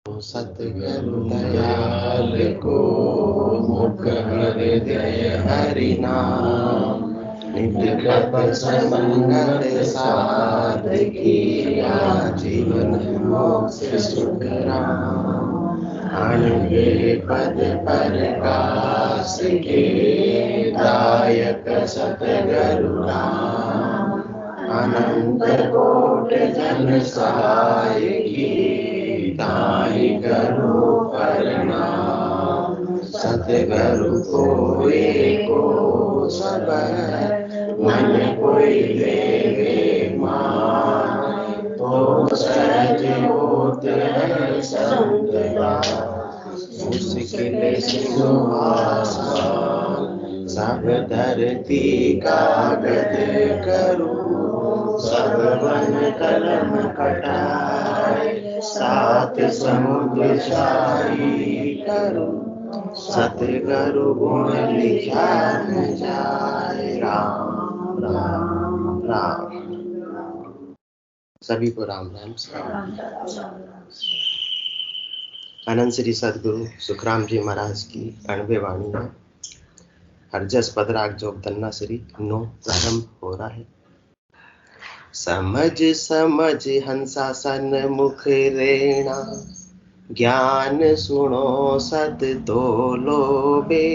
सतगुरु दयाल को मुख हृदय हरि नाम, नित्य कृप संगत साधकी जीवन मोक्ष सुख राम। अणगे पद प्रकाश के दायक सतगुरु नाम, अनंत कोट जन सहाय की ताहि करो प्रणाम। सतगुरु को एको सब मन कोई देवे मान, तो सहज होत है संतरा मुश्किल सिंहासन। सब धरती कागज करो, सब वन कलम कटाए, सात समुद्र शाही करो, सतगुरु गुण लिखा न जाए। राम राम राम। सभी को राम राम से। अनंत श्री सदगुरु सुखराम जी महाराज की 98 वाणी है। हरजस पदराग जोग दन्ना श्री 9 प्रारंभ हो रहा है। समझ समझ हंसासन मुख रेणा, ज्ञान सुनो सत तो लोबे।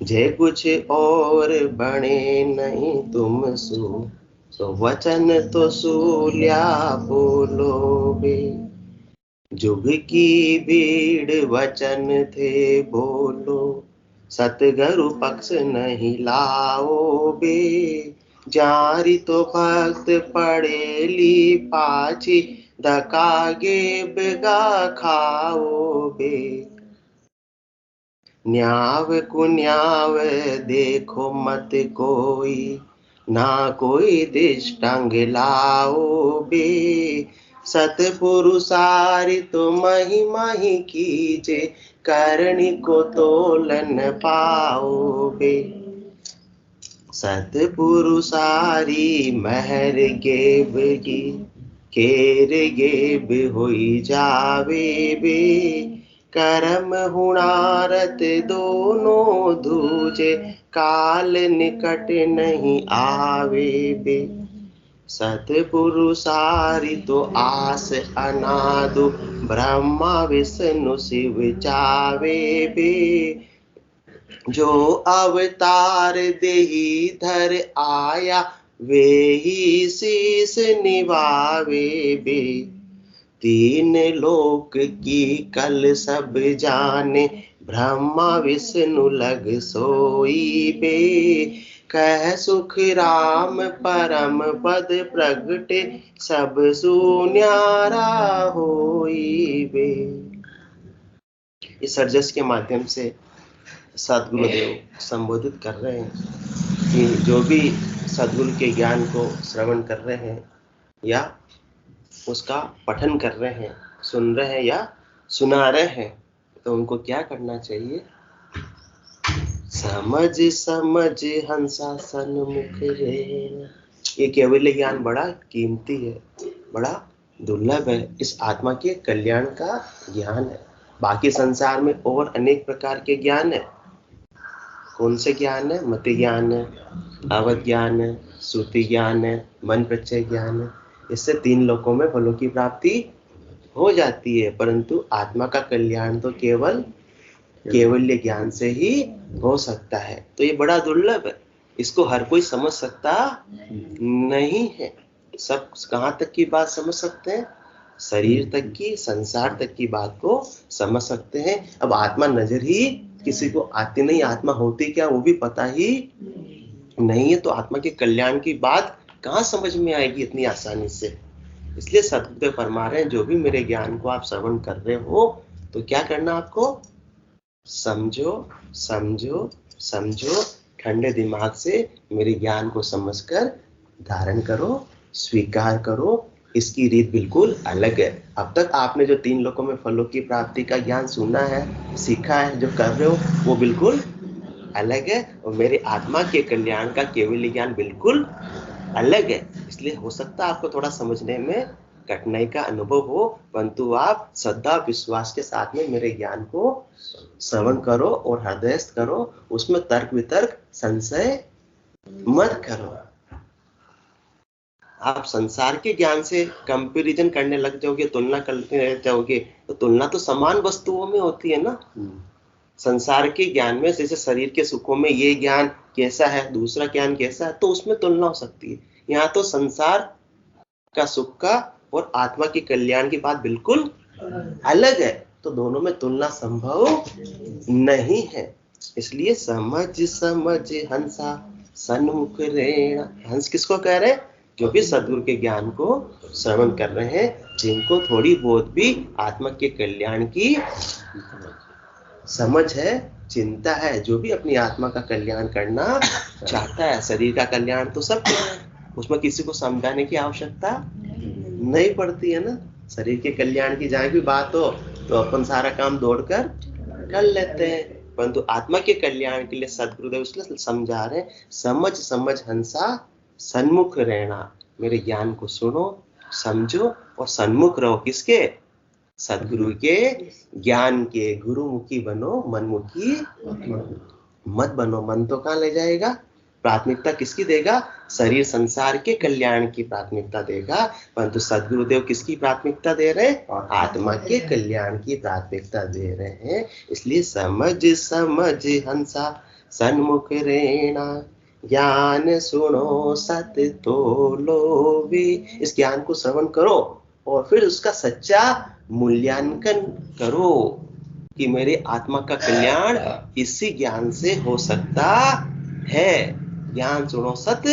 जे कुछ और बने नहीं तुम सु, तो वचन तो सूल्या बोलोबे। जुग की भीड़ वचन थे बोलो, सतगुरु पक्ष नहीं लाओ बे। जारी तो भक्त पड़े ली पाछी, धकागे बिगा खाओ बे। न्याव कुन्याव देखो मत कोई, ना कोई दिष्टांग लाओ बे। सतपुरुषारि तो महिमा ही कीजे, करणी को तोलन पाओ बे। सतपुरुषारी महर गेबगी, केर गेब होई जावे बे। करम हुणारत दोनों दूजे, काल निकट नहीं आवे बे। सतपुरुषारी तो आस अनादु, ब्रह्मा विष्णु शिव चावे बे। जो अवतार देही धर आया, वे ही शीस निभावे बे। तीन लोक की कल सब जाने, ब्रह्मा विष्णु लग सोई बे। कह सुख राम परम पद प्रगटे, सब सुन्यारा होई बे। इस सर्जस के माध्यम से सदगुरुदेव संबोधित कर रहे हैं कि जो भी सदगुरु के ज्ञान को श्रवण कर रहे हैं या उसका पठन कर रहे हैं, सुन रहे हैं या सुना रहे हैं, तो उनको क्या करना चाहिए? समझ समझ हंसासन मुख रेणा। ये केवल ज्ञान बड़ा कीमती है, बड़ा दुर्लभ है। इस आत्मा के कल्याण का ज्ञान है। बाकी संसार में और अनेक प्रकार के ज्ञान है। कौन से ज्ञान है? मति ज्ञान है, अवध ज्ञान है, श्रुति ज्ञान है, मन प्रत्यय ज्ञान है। इससे 3 लोकों में फलों की प्राप्ति हो जाती है, परंतु आत्मा का कल्याण तो केवल ज्ञान से ही हो सकता है। तो ये बड़ा दुर्लभ है, इसको हर कोई समझ सकता नहीं है। सब कहाँ तक की बात समझ सकते हैं? शरीर तक की, संसार तक की बात को समझ सकते हैं। अब आत्मा नजर ही किसी को आती नहीं, आत्मा होती क्या वो भी पता ही नहीं है, तो आत्मा के कल्याण की बात कहाँ समझ में आएगी इतनी आसानी से? इसलिए सतगुरुदेव फरमा रहे हैं, जो भी मेरे ज्ञान को आप श्रवण कर रहे हो, तो क्या करना आपको? समझो समझो समझो, ठंडे दिमाग से मेरे ज्ञान को समझकर धारण करो, स्वीकार करो। इसकी रीत बिल्कुल अलग है। अब तक आपने जो 3 लोकों में फलों की प्राप्ति का ज्ञान सुना है, सीखा है, जो कर रहे हो, वो बिल्कुल अलग है। और मेरे आत्मा के कल्याण का केवल ज्ञान बिल्कुल अलग है। इसलिए हो सकता है आपको थोड़ा समझने में कठिनाई का अनुभव हो, परंतु आप श्रद्धा विश्वास के साथ में मेरे ज्ञान को श्रवण करो और हृदयस्थ करो, उसमें तर्क वितर्क संशय मत करो। आप संसार के ज्ञान से कंपैरिजन करने लग जाओगे, तुलना करने लग जाओगे, तो तुलना तो समान वस्तुओं में होती है ना। संसार के ज्ञान में जैसे शरीर के सुखों में ये ज्ञान कैसा है, दूसरा ज्ञान कैसा है, तो उसमें तुलना हो सकती है। यहाँ तो संसार का सुख का और आत्मा के कल्याण की बात बिल्कुल अलग है, तो दोनों में तुलना संभव नहीं है। इसलिए समझ समझ हंसा सन्मुख रेणा। हंस किसको कह रहे हैं? जो भी सद्गुरु के ज्ञान को श्रवण कर रहे हैं, जिनको थोड़ी बहुत भी आत्मा के कल्याण की समझ है, चिंता है, जो भी अपनी आत्मा का कल्याण करना चाहता है। शरीर का कल्याण तो सब है, उसमें किसी को समझाने की आवश्यकता नहीं पड़ती है ना। शरीर के कल्याण की जहाँ भी बात हो तो अपन सारा काम दौड़कर कर लेते हैं, परंतु आत्मा के कल्याण के लिए सद्गुरुदेव इसलिए समझा रहे हैं, समझ समझ हंसा सन्मुख रहना। मेरे ज्ञान को सुनो, समझो और सन्मुख रहो। किसके? सद्गुरु के ज्ञान के। गुरुमुखी बनो, मनमुखी मत बनो। मन तो कहाँ ले जाएगा? प्राथमिकता किसकी देगा? शरीर संसार के कल्याण की प्राथमिकता देगा, परंतु सद्गुरुदेव किसकी प्राथमिकता दे रहे हैं? आत्मा के कल्याण की प्राथमिकता दे रहे हैं। इसलिए समझ समझ हंसा सन्मुख रेणा, ज्ञान सुनो सत तोलो वे। इस ज्ञान को श्रवण करो और फिर उसका सच्चा मूल्यांकन करो कि मेरे आत्मा का कल्याण इसी ज्ञान से हो सकता है। ज्ञान सुनो सत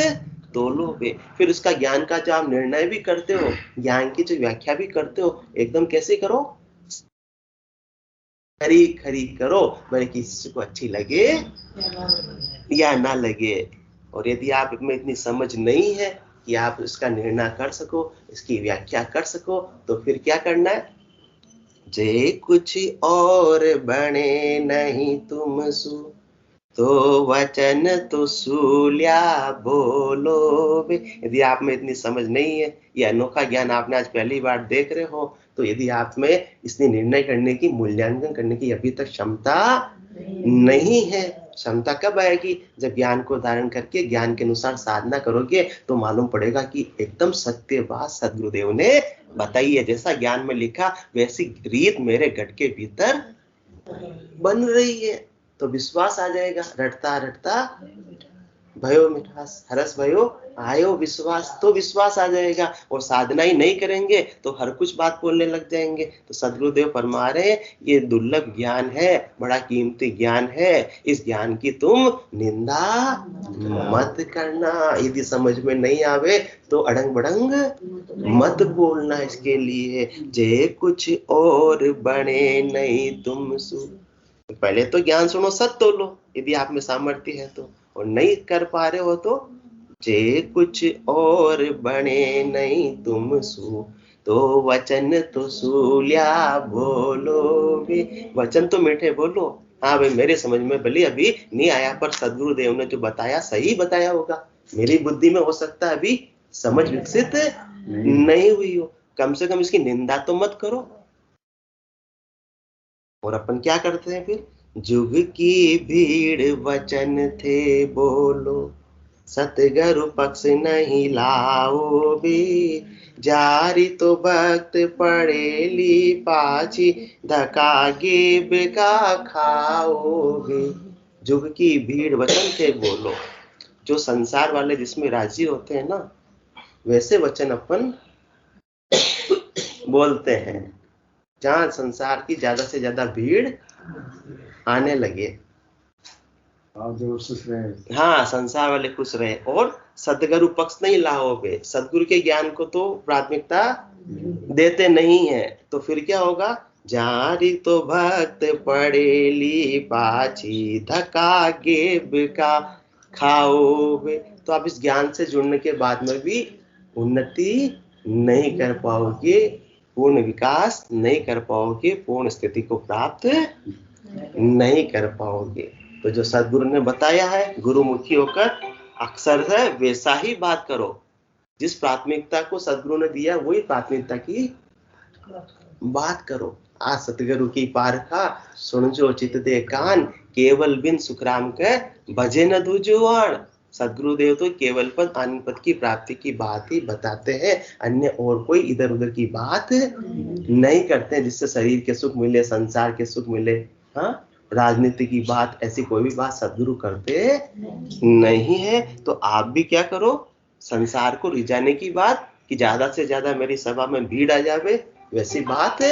तोलो वे। फिर उसका ज्ञान का जो आप निर्णय भी करते हो, ज्ञान की जो व्याख्या भी करते हो, एकदम कैसे करो? खरी खरी करो, भले किसी को अच्छी लगे या ना लगे। और यदि आप में इतनी समझ नहीं है कि आप इसका निर्णय कर सको, इसकी व्याख्या कर सको, तो फिर क्या करना है? जे कुछ और बने नहीं तुम सु, तो वचन तो सूल्या बोलो बे। यदि आप में इतनी समझ नहीं है, ये अनोखा ज्ञान आपने आज पहली बार देख रहे हो, तो यदि आप में इसने निर्णय करने की, मूल्यांकन करने की अभी तक क्षमता नहीं है। क्षमता कब आएगी? जब ज्ञान को धारण करके ज्ञान के अनुसार साधना करोगे, तो मालूम पड़ेगा कि एकदम सत्य बात सद्गुरुदेव ने बताई है। जैसा ज्ञान में लिखा वैसी रीत मेरे घट के भीतर बन रही है, तो विश्वास आ जाएगा। रटता रटता भयो मिठास, हरस भयो आयो विश्वास, तो विश्वास आ जाएगा। और साधना ही नहीं करेंगे तो हर कुछ बात बोलने लग जाएंगे। तो सद्गुरुदेव फरमा रहे, ये दुर्लभ ज्ञान है, बड़ा कीमती ज्ञान है, इस ज्ञान की तुम निंदा मत करना। यदि समझ में नहीं आवे तो अड़ंग बड़ंग मत बोलना। इसके लिए जे कुछ और बने नहीं तुम सु, पहले तो ज्ञान सुनो, सत तोलो, यदि आप में सामर्थ्य है तो। और नहीं कर पा रहे हो तो जे कुछ और बने नहीं तुम सु, तो वचन तो सूल्या बोलोगे। वचन तो मीठे बोलो। हाँ भाई, मेरे समझ में भले अभी नहीं आया, पर सद्गुरुदेव ने जो बताया सही बताया होगा। मेरी बुद्धि में हो सकता है अभी समझ विकसित नहीं हुई हो, कम से कम इसकी निंदा तो मत करो। और अपन क्या करते हैं फिर? जुग की भीड़ वचन थे बोलो, सतगुरु पक्ष नहीं लाओगे, जारी तो भक्त पड़ेली पाची, धका गेब का खाओगे। जुग की भीड़ वचन थे बोलो, जो संसार वाले जिसमें राजी होते हैं ना, वैसे वचन अपन बोलते हैं। जहां संसार की ज्यादा से ज्यादा भीड़ आने लगे, हाँ, संसार वाले खुश रहे और सदगुरु पक्ष नहीं लाओगे, सदगुरु के ज्ञान को तो प्राथमिकता देते नहीं है, तो फिर क्या होगा? जारी तो भक्त पड़ेली पाची, धका गेब का खाओगे। तो आप इस ज्ञान से जुड़ने के बाद में भी उन्नति नहीं कर पाओगे, पूर्ण विकास नहीं कर पाओगे, पूर्ण स्थिति को प्राप्त नहीं कर पाओगे। तो जो सद्गुरु ने बताया है, गुरुमुखी होकर अक्सर है वैसा ही बात करो। जिस प्राथमिकता को सदगुरु ने दिया वही प्राथमिकता की बात करो। आ सतगुरु की पारखा सुन जो चित दे कान, केवल बिन सुखराम के भजे न दूजुआन। सदगुरुदेव तो केवल पद आनंद पद की प्राप्ति की बात ही बताते हैं, अन्य और कोई इधर उधर की बात नहीं करते हैं जिससे शरीर के सुख मिले, संसार के सुख मिले। हाँ, राजनीति की बात, ऐसी कोई भी बात सदगुरु करते नहीं है। तो आप भी क्या करो, संसार को रिझाने की बात कि ज्यादा से ज्यादा मेरी सभा में भीड़ आ जावे, वैसी बात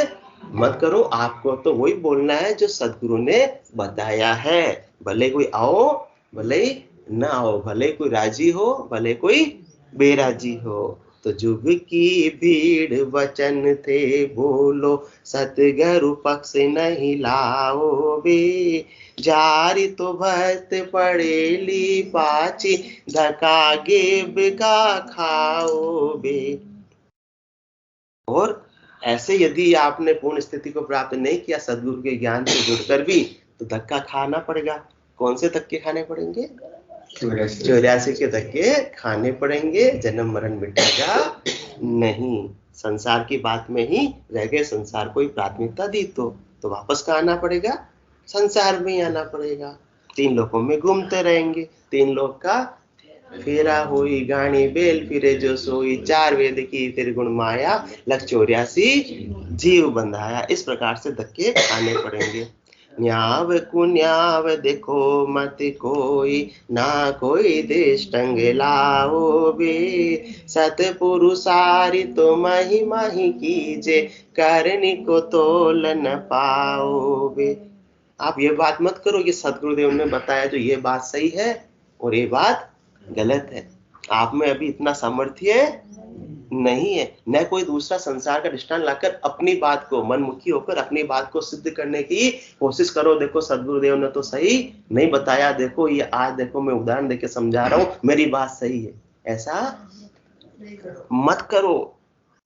मत करो। आपको तो वही बोलना है जो सदगुरु ने बताया है। भले कोई आओ, भले ही ना आओ, भले कोई राजी हो, भले कोई बेराजी हो। तो जुग की भीड़ वचन थे बोलो, सतगुरु पक्ष नहीं लाओ बे। जारी तो भक्त पड़ेली पाची, धका गेब का खाओ बे। और ऐसे यदि आपने पूर्ण स्थिति को प्राप्त नहीं किया सदगुरु के ज्ञान से जुड़कर भी, तो धक्का खाना पड़ेगा। कौन से धक्के खाने पड़ेंगे? 84 के धक्के खाने पड़ेंगे। जन्म मरण मिटेगा नहीं। संसार की बात में ही रह गए, संसार को ही प्राथमिकता दी तो वापस कहाँ आना पड़ेगा? संसार में ही आना पड़ेगा। 3 लोकों में घूमते रहेंगे। 3 लोक का फेरा हुई गाणी बेल फिरे जो सोई, 4 वेद की त्रिगुण माया, लख 84 जीव बंधाया। इस प्रकार से धक्के खाने पड़ेंगे। न्याव कुन्याव देखो मत कोई, ना कोई देश टंग लाओ बे। सतपुरुषारी तो मही मही कीजे, करनी को तोल न पाओ बे। आप ये बात मत करो कि सदगुरुदेव ने बताया तो ये बात सही है और ये बात गलत है। आप में अभी इतना सामर्थ्य नहीं है। न कोई दूसरा संसार का दृष्टांत लाकर अपनी बात को, मनमुखी होकर अपनी बात को सिद्ध करने की कोशिश करो। देखो सदगुरुदेव ने तो सही नहीं बताया, देखो ये आज देखो मैं उदाहरण देके समझा रहा हूँ, मेरी बात सही है। ऐसा मत करो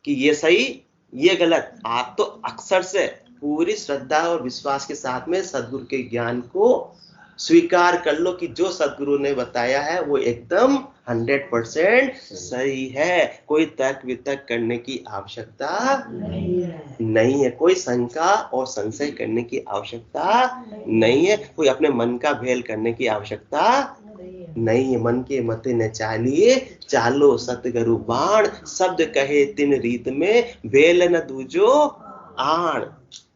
कि ये सही ये गलत। आप तो अक्सर से पूरी श्रद्धा और विश्वास के साथ में सदगुरु के ज्ञान को स्वीकार कर लो कि जो सदगुरु ने बताया है वो एकदम 100% सही है। कोई तर्क वितर्क करने की आवश्यकता नहीं है। कोई शंका और संशय करने की आवश्यकता नहीं है। कोई अपने मन का भेल करने की आवश्यकता नहीं है। मन के मते न चालिए, चालो सतगुरु बाण, शब्द कहे तिन रीत में, भेल न दूजो आण।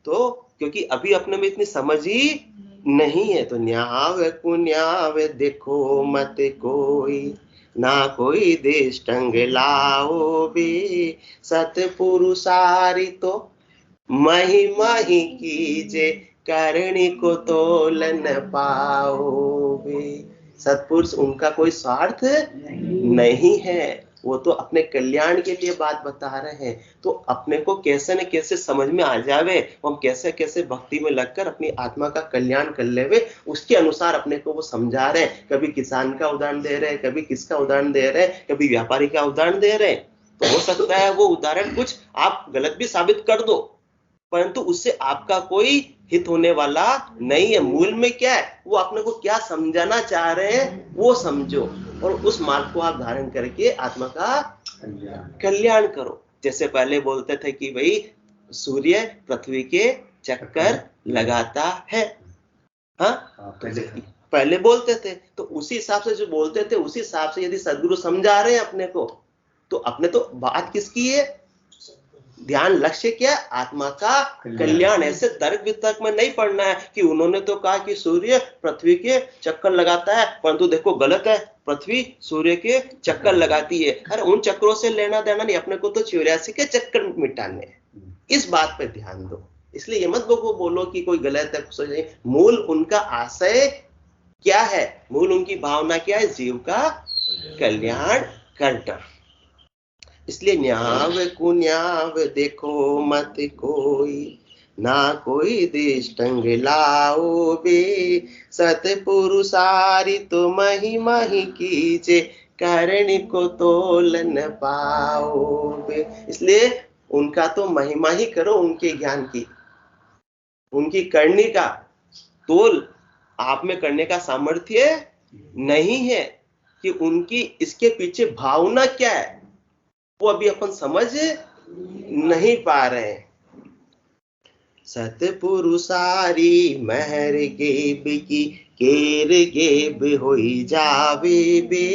तो क्योंकि अभी अपने में इतनी समझ ही नहीं है। तो न्याव कुन्याव देखो मत कोई, ना कोई देश टंग लाओ बे। सतपुरुषारी तो मही मही कीजे, करणी को तोल न पाओ बे। सत्पुरुष उनका कोई स्वार्थ नहीं है, वो तो अपने कल्याण के लिए बात बता रहे हैं। तो अपने को कैसे न कैसे समझ में आ जावे, हम कैसे कैसे भक्ति में लगकर अपनी आत्मा का कल्याण कर लेवे, उसके अनुसार अपने को वो समझा रहे हैं। कभी किसान का उदाहरण दे रहे हैं, कभी किसका उदाहरण दे रहे हैं, कभी व्यापारी का उदाहरण दे रहे हैं। तो हो सकता है वो उदाहरण कुछ आप गलत भी साबित कर दो, परंतु उससे आपका कोई हित होने वाला नहीं है। मूल में क्या है, वो अपने को क्या समझाना चाह रहे हैं वो समझो, और उस मार्ग को आप धारण करके आत्मा का कल्याण करो। जैसे पहले बोलते थे कि भाई सूर्य पृथ्वी के चक्कर लगाता है, हाँ पहले बोलते थे। तो उसी हिसाब से जो बोलते थे उसी हिसाब से यदि सदगुरु समझा रहे हैं अपने को, तो अपने तो बात किसकी है, ध्यान लक्ष्य क्या, आत्मा का कल्याण। ऐसे तर्क वितर्क में नहीं पड़ना है कि उन्होंने तो कहा कि सूर्य पृथ्वी के चक्कर लगाता है, परंतु देखो गलत है, पृथ्वी सूर्य के चक्कर लगाती है। अरे उन चक्रों से लेना देना नहीं, अपने को तो 84 के चक्कर मिटाने हैं। इस बात पे ध्यान दो। इसलिए ये मत बोलो कि कोई गलत है। मूल उनका आशय क्या है, मूल उनकी भावना क्या है, जीव का कल्याण करना। इसलिए न्याव कुन्याव देखो मत कोई, ना कोई देश टंग लाओ बे। सतपुरुषारी तो मही मही कीजे, करणी को तोल न पाओ बे। इसलिए उनका तो महिमा ही करो, उनके ज्ञान की, उनकी करनी का तोल आप में करने का सामर्थ्य नहीं है कि उनकी इसके पीछे भावना क्या है, वो अभी अपन समझ नहीं पा रहे हैं। सतपुरुषारी महर गेब की केर गेब होई जावे बे,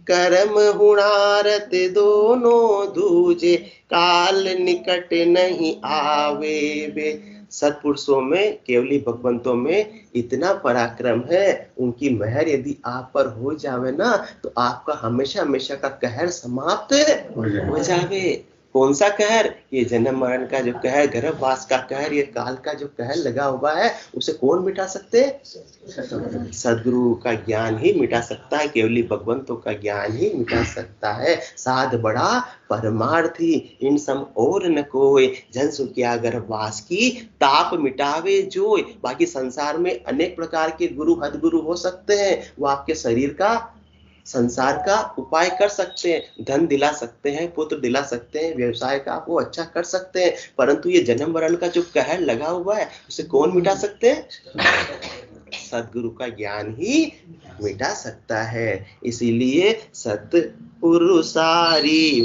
कर्म हुणारत दोनों दूजे काल निकट नहीं आवे बे। सत्पुरुषों में, केवली भगवंतों में इतना पराक्रम है, उनकी महर यदि आप पर हो जावे ना तो आपका हमेशा हमेशा का कहर समाप्त हो जावे। कौन सा कहर? ये जन्म मरण का जो कहर, गर्भवास का कहर, ये काल का जो कहर लगा हुआ है, उसे कौन मिटा सकते? सदगुरु का ज्ञान ही मिटा सकता है, केवली भगवंतों का ज्ञान ही मिटा सकता है। साध बड़ा परमार्थी इन सम और न कोई, जन सुखिया गर्भवास की ताप मिटावे जोय। बाकी संसार में अनेक प्रकार के गुरु हदगुरु हो सकते हैं, वो आपके शरीर का, संसार का उपाय कर सकते हैं, धन दिला सकते हैं, पुत्र दिला सकते हैं, व्यवसाय का वो अच्छा कर सकते हैं, परंतु ये जन्म मरण का जो कहर लगा हुआ है उसे कौन मिटा सकते हैं? सदगुरु का ज्ञान ही मिटा सकता है। इसीलिए सतपुरुषारी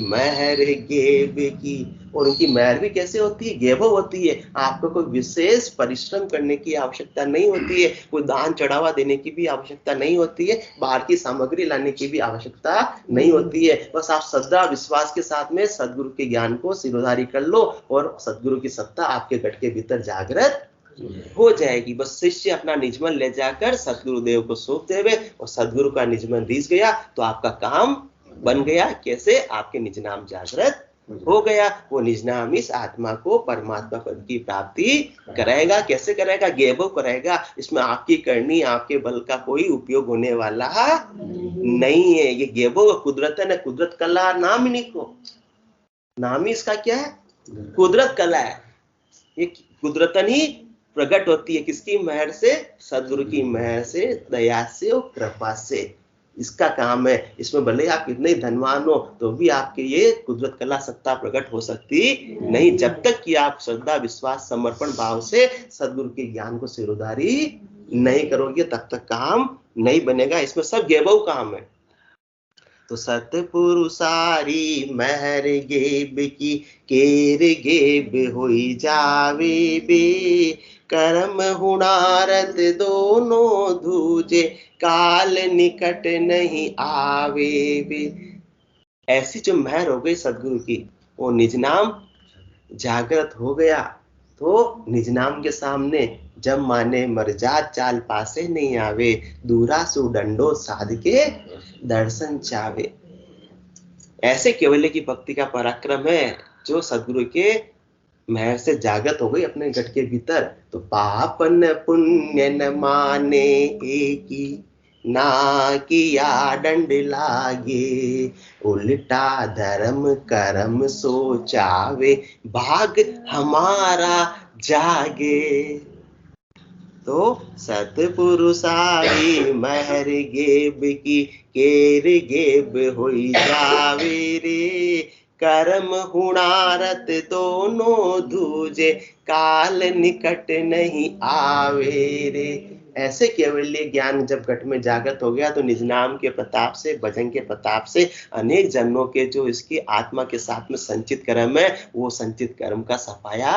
महर गेब की, और उनकी महर भी कैसे होती है? गेबो होती है। आपको कोई विशेष परिश्रम करने की आवश्यकता नहीं होती है, कोई दान चढ़ावा देने की भी आवश्यकता नहीं होती है, बाहर की सामग्री लाने की भी आवश्यकता नहीं होती है। बस आप श्रद्धा विश्वास के साथ में सदगुरु के ज्ञान को सिरोधारी कर लो और सदगुरु की सत्ता आपके घट के भीतर जागृत हो जाएगी। बस शिष्य अपना निजमन ले जाकर सतगुरुदेव को सौंप देवे और सदगुरु का निजमन रीस गया तो आपका काम बन गया। कैसे? आपके निज नाम जागृत हो गया। वो निज नाम इस आत्मा को परमात्मा पद की प्राप्ति कराएगा। कैसे कराएगा? गेबो कराएगा। इसमें आपकी करनी, आपके बल का कोई उपयोग होने वाला नहीं है। ये गेबो कुदरतन है, कुदरत कला नाम ही को, नाम ही इसका क्या है? कुदरत कला है। ये कुदरतन ही प्रकट होती है। किसकी महर से? सदगुरु की महर से, दया से और कृपा से। इसका काम है। इसमें भले आप कितने धनवान हो तो भी आपके ये कुदरत कला सत्ता प्रकट हो सकती नहीं, जब तक कि आप श्रद्धा विश्वास समर्पण भाव से सदगुरु के ज्ञान को सिरोधारी नहीं करोगे, तब तक काम नहीं बनेगा। इसमें सब गेबो काम है। तो सतपुरुषारी महर गेब की केर गेब होई जावे बे, कर्म हुणारत दोनों दूजे काल निकट नहीं आवे बे। ऐसी जो महर हो गई सदगुरु की, वो निज नाम जागृत हो गया तो निज नाम के सामने जब माने मरजात चाल पासे नहीं आवे, दूरा सु डंडो साध के दर्शन चावे। ऐसे केवल्य की भक्ति का पराक्रम है जो सदगुरु के महर से जागृत हो गई अपने घट के भीतर। तो पापन पुण्य न माने एकी, ना किया दंड लागे, उल्टा धर्म कर्म सोचावे, भाग हमारा जागे। तो सतपुरुषारी महर गेब की केर गेब होई जावे रे, कर्म हुणारत दोनों दूजे काल निकट नहीं आवे रे। ऐसे केवल्य ज्ञान जब घट में जागृत हो गया तो निज नाम के प्रताप से, भजन के प्रताप से अनेक जन्मों के जो इसकी आत्मा के साथ में संचित कर्म है, वो संचित कर्म का सफाया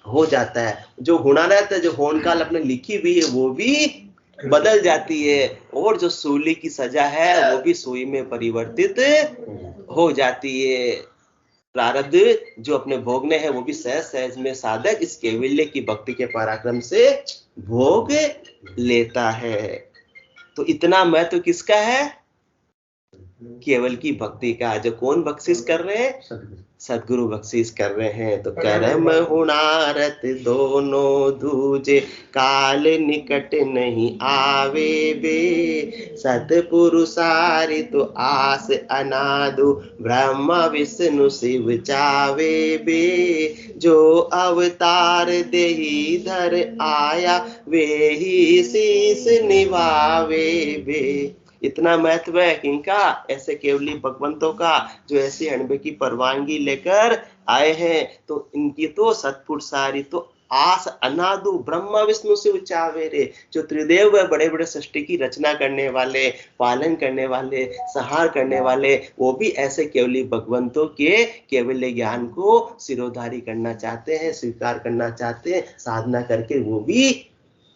हो जाता है। जो हुणारत है, जो होनकाल अपने लिखी हुई है, वो भी बदल जाती है, और जो सूली की सजा है वो भी सुई में परिवर्तित हो जाती है। प्रारब्ध जो अपने भोगने हैं वो भी सहज सहज में साधक इस केवल्य की भक्ति के पराक्रम से भोग लेता है। तो इतना महत्व किसका है? केवल की भक्ति का। जो कौन बख्शिश कर रहे हैं? सदगुरु बख्शिश कर रहे हैं। तो कर्म हुणारत दोनों दूजे काल निकट नहीं आवे बे, सतपुरुषारी तो आस अनादु ब्रह्मा विष्णु शिव चावे बे, जो अवतार देही धर आया वे ही शीस निभावे बे। इतना महत्व है किनका? ऐसे केवली भगवंतों का जो ऐसी अणबे की परवानगी लेकर आए हैं। तो इनकी तो सतपुरुषारी तो आस अनादु ब्रह्मा विष्णु से उच्चावे रे। जो त्रिदेव है, बड़े बड़े सृष्टि की रचना करने वाले, पालन करने वाले, संहार करने वाले, वो भी ऐसे केवली भगवंतों के केवल ज्ञान को सिरोधारी करना चाहते हैं, स्वीकार करना चाहते हैं। साधना करके वो भी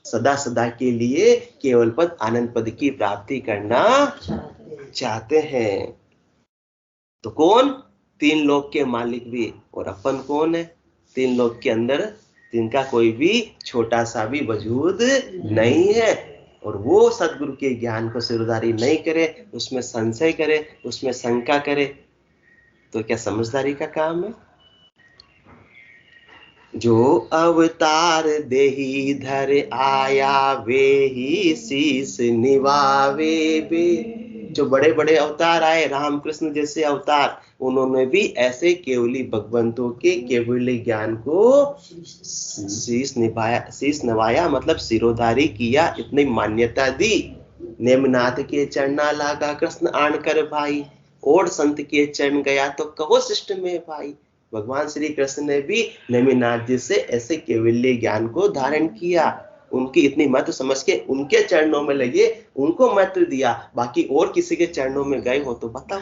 सदा सदा के लिए केवल पद आनंद पद की प्राप्ति करना चाहते हैं। तो कौन? तीन लोक के मालिक भी। और अपन कौन है? तीन लोक के अंदर जिनका कोई भी छोटा सा भी वजूद नहीं है। और वो सदगुरु के ज्ञान को सिरदारी नहीं करे, उसमें संशय करे, उसमें शंका करे, तो क्या समझदारी का काम है? जो अवतार देही धर आया, वे ही शीस निभावे बे। जो बड़े बड़े अवतार आए, रामकृष्ण जैसे अवतार, उन्होंने भी ऐसे केवली भगवंतों के केवली ज्ञान को शीस नवाया, मतलब सिरोधारी किया, इतनी मान्यता दी। नेमनाथ के चरणा लागा कृष्ण आन कर भाई, और संत के चरण गया तो कहो शिष्ट में भाई। भगवान श्री कृष्ण ने भी नेमिनाथ जी से ऐसे केवल्य ज्ञान को धारण किया, उनकी इतनी महत्व समझ के उनके चरणों में लगे, उनको महत्व दिया। बाकी और किसी के चरणों में गए हो तो बताओ।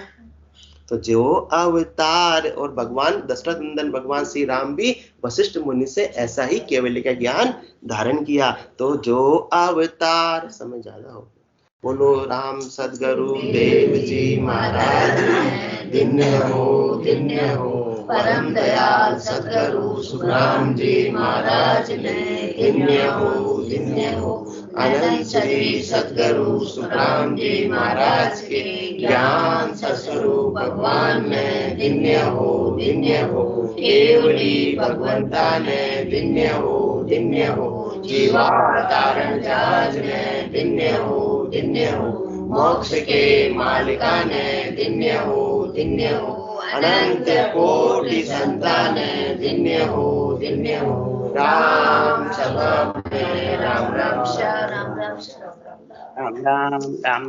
तो जो अवतार, और भगवान दशरथ नंदन भगवान श्री राम भी वशिष्ठ मुनि से ऐसा ही केवल्य का ज्ञान धारण किया। तो जो अवतार, समय ज्यादा हो, बोलो राम सदगुरु देव जी महाराज, धन्य हो परम दयाल सदगुरु सुखराम जी महाराज ने, धन्य हो अनंत श्री सदगुरु सुखराम जी महाराज के ज्ञान सस्वरूप भगवान ने, धन्य हो केवली भगवंता ने, धन्य हो जीवावतारण जहाज ने, धन्य हो मोक्ष के मालिका ने, धन्य हो अनंत कोटि संतान, धन्य हो राम सभा में राम राम राम राम राम राम राम।